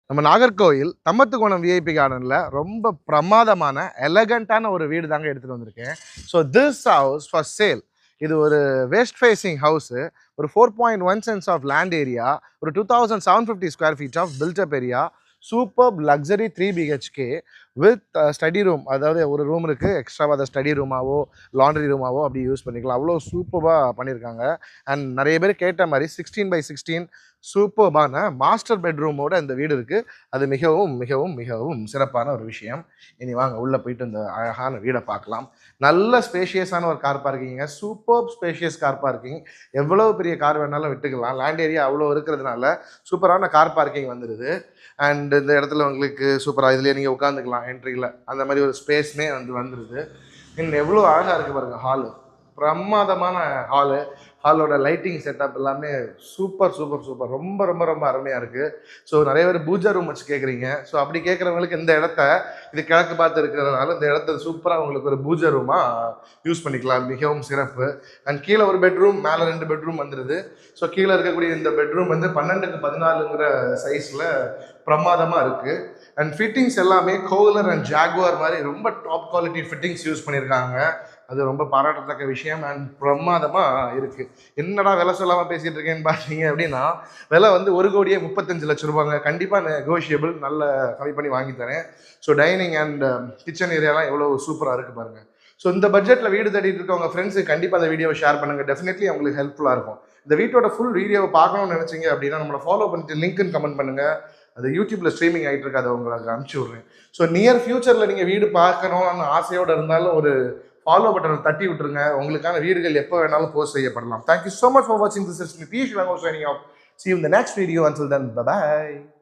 நம்ம நாகர்கோவில் தம்மத்துக்கோணம் விஐபி கார்டனில் ரொம்ப பிரமாதமான எலகண்ட்டான ஒரு வீடு தாங்க எடுத்துகிட்டு வந்திருக்கேன். So this house for sale. இது ஒரு வெஸ்ட் ஃபேஸிங் ஹவுஸு. ஒரு 4.1 சென்ஸ் ஆஃப் லேண்ட் ஏரியா, ஒரு 2750 square feet of built up area, super luxury 3 BHK with study room. அதாவது ஒரு ரூம் இருக்குது, எக்ஸ்ட்ராவாக அதை ஸ்டடி ரூமாவோ லாண்ட்ரி ரூமாவோ அப்படி யூஸ் பண்ணிக்கலாம். அவ்வளோ சூப்பராக பண்ணியிருக்காங்க. அண்ட் நிறைய பேர் கேட்ட மாதிரி 16x16 சூப்பர்பான மாஸ்டர் பெட்ரூமோட இந்த வீடு இருக்குது. அது மிகவும் மிகவும் மிகவும் சிறப்பான ஒரு விஷயம். இனி வாங்க உள்ளே போயிட்டு இந்த அழகான வீடை பார்க்கலாம். நல்ல ஸ்பேஷியஸான ஒரு கார் பார்க்கிங்க, சூப்பர் ஸ்பேஷியஸ் கார் பார்க்கிங். எவ்வளோ பெரிய கார் வேணாலும் விட்டுக்கலாம். லேண்ட் ஏரியா அவ்வளோ இருக்கிறதுனால சூப்பரான கார் பார்க்கிங் வந்துடுது. அண்ட் இந்த இடத்துல உங்களுக்கு சூப்பராக இதுலேயே நீங்கள் உட்காந்துக்கலாம் என்ட்ரியில். அந்த மாதிரி ஒரு ஸ்பேஸ்மே வந்துடுது. இன்னும் எவ்வளோ அழகாக இருக்குது பாருங்கள் ஹாலு. பிரமாதமான ஹாலு. ஹாலோட லைட்டிங் செட்டப் எல்லாமே சூப்பர் சூப்பர் சூப்பர். ரொம்ப ரொம்ப ரொம்ப அருமையாக இருக்குது. ஸோ நிறைய பேர் பூஜா ரூம் வச்சு கேட்குறீங்க. ஸோ அப்படி கேட்குறவங்களுக்கு இந்த இடத்த, இது கிழக்கு பார்த்து இருக்கிறதுனால இந்த இடத்த சூப்பராக உங்களுக்கு ஒரு பூஜா ரூமாக யூஸ் பண்ணிக்கலாம். மிகவும் சிறப்பு. அண்ட் கீழே ஒரு பெட்ரூம், மேலே 2 பெட்ரூம் வந்துடுது. ஸோ கீழே இருக்கக்கூடிய இந்த பெட்ரூம் 12க்கு 14ங்கிற சைஸில் பிரமாதமாக இருக்குது. அண்ட் ஃபிட்டிங்ஸ் எல்லாமே கோலர் அண்ட் ஜாகுவார் மாதிரி ரொம்ப டாப் குவாலிட்டி ஃபிட்டிங்ஸ் யூஸ் பண்ணியிருக்காங்க. அது ரொம்ப பாராட்டத்தக்க விஷயம். அண்ட் பிரமாதமாக இருக்குது. என்னடா விலை சொல்லாமல் பேசிகிட்டு இருக்கேன்னு பார்த்தீங்க அப்படின்னா, விலை 1,35,00,000 ரூபாங்க. கண்டிப்பாக நெகோஷியபிள், நல்ல கம்மி பண்ணி வாங்கி தரேன். ஸோ டைனிங் அண்ட் கிச்சன் ஏரியாலாம் எவ்வளோ சூப்பராக இருக்குது பாருங்கள். ஸோ இந்த பட்ஜெட்டில் வீடு தேடிட்டு இருக்க உங்கள் ஃப்ரெண்ட்ஸுக்கு கண்டிப்பாக அந்த வீடியோவை ஷேர் பண்ணுங்கள். டெஃபினெட்லி அவங்களுக்கு ஹெல்ப்ஃபுல்லாக இருக்கும். இந்த வீட்டோட ஃபுல் வீடியோவை பார்க்கணும்னு நினச்சிங்க அப்படின்னா நம்மளை ஃபாலோ பண்ணிட்டு லிங்க்னு கமெண்ட் பண்ணுங்கள். அது யூடியூப்பில் ஸ்ட்ரீமிங் ஆகிட்டு இருக்கு, அதை உங்களுக்கு அனுப்பிச்சி விட்றேன். ஸோ நியர் ஃபியூச்சரில் நீங்கள் வீடு பார்க்கணும்னு ஆசையோடு இருந்தாலும் ஒரு ஃபாலோ பட்டனை தட்டி விட்டுருங்க. உங்களுக்கான வீடுகள் எப்போ வேணாலும் போஸ்ட் செய்யப்படலாம். தேங்க்யூ ஸோ மச் ஃபார் வாட்சிங் this. Is Nitish. See you in the next video. Until then, bye bye.